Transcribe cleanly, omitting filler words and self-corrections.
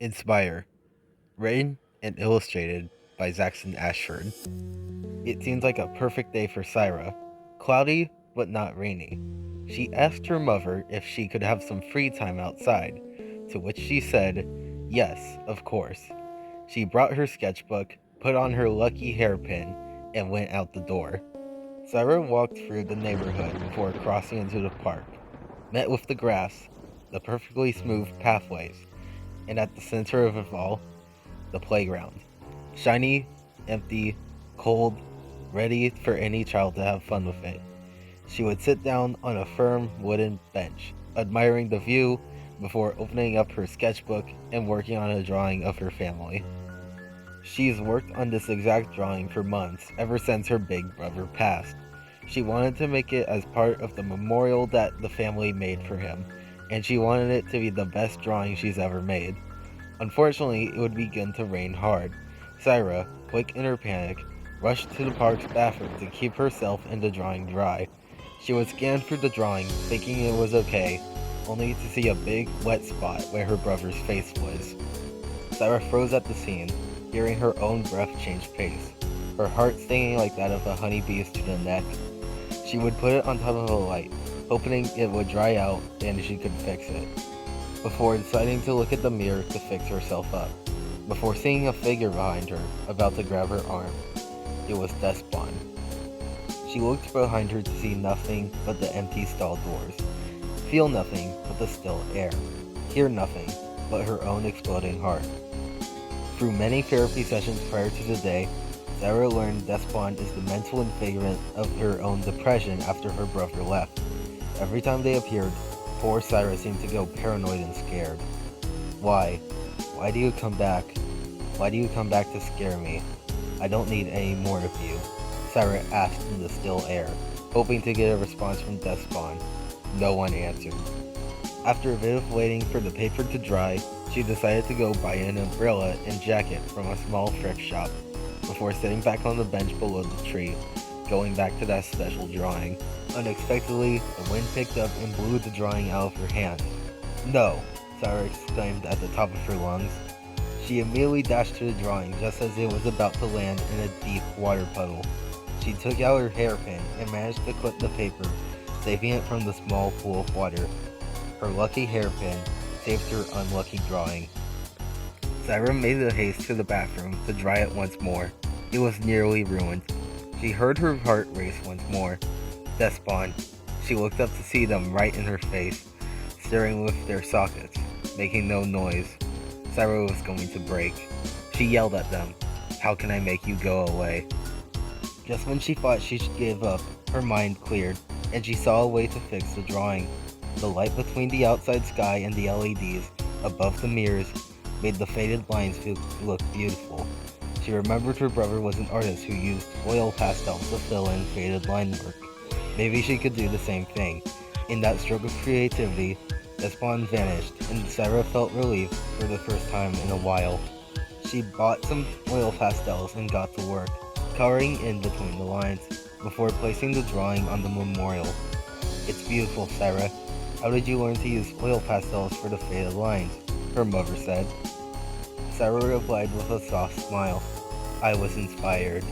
Inspire, written and illustrated by Zaxton Ashford. It seems like a perfect day for Cyra. Cloudy, but not rainy. She asked her mother if she could have some free time outside, to which she said, yes, of course. She brought her sketchbook, put on her lucky hairpin, and went out the door. Cyra walked through the neighborhood before crossing into the park, met with the grass, the perfectly smooth pathways, and at the center of it all, the playground. Shiny, empty, cold, ready for any child to have fun with it. She would sit down on a firm wooden bench, admiring the view before opening up her sketchbook and working on a drawing of her family. She's worked on this exact drawing for months, ever since her big brother passed. She wanted to make it as part of the memorial that the family made for him, and she wanted it to be the best drawing she's ever made. Unfortunately, it would begin to rain hard. Cyra, quick in her panic, rushed to the park's bathroom to keep herself and the drawing dry. She would scan through the drawing, thinking it was okay, only to see a big, wet spot where her brother's face was. Cyra froze at the scene, hearing her own breath change pace, her heart stinging like that of a honeybee's to the neck. She would put it on top of a light, hoping it would dry out and she could fix it, before deciding to look at the mirror to fix herself up, before seeing a figure behind her, about to grab her arm. It was Despon. She looked behind her to see nothing but the empty stall doors, feel nothing but the still air, hear nothing but her own exploding heart. Through many therapy sessions prior to the day, Cyra learned Despon is the mental figurant of her own depression after her brother left. Every time they appeared, poor Cyra seemed to go paranoid and scared. Why? Why do you come back? Why do you come back to scare me? I don't need any more of you, Cyra asked in the still air, hoping to get a response from Despon. No one answered. After a bit of waiting for the paper to dry, she decided to go buy an umbrella and jacket from a small thrift shop, before sitting back on the bench below the tree, going back to that special drawing. Unexpectedly, the wind picked up and blew the drawing out of her hand. No! Cyra exclaimed at the top of her lungs. She immediately dashed to the drawing just as it was about to land in a deep water puddle. She took out her hairpin and managed to clip the paper, saving it from the small pool of water. Her lucky hairpin saved her unlucky drawing. Cyra made a haste to the bathroom to dry it once more. It was nearly ruined. She heard her heart race once more. Despon. She looked up to see them right in her face, staring with their sockets, making no noise. Cyra was going to break. She yelled at them. How can I make you go away? Just when she thought she should give up, her mind cleared, and she saw a way to fix the drawing. The light between the outside sky and the LEDs above the mirrors made the faded lines look beautiful. She remembered her brother was an artist who used oil pastels to fill in faded line work. Maybe she could do the same thing. In that stroke of creativity, Despon vanished, and Cyra felt relief for the first time in a while. She bought some oil pastels and got to work, coloring in between the lines, before placing the drawing on the memorial. It's beautiful, Cyra. How did you learn to use oil pastels for the faded lines? Her mother said. Cyra replied with a soft smile. I was inspired.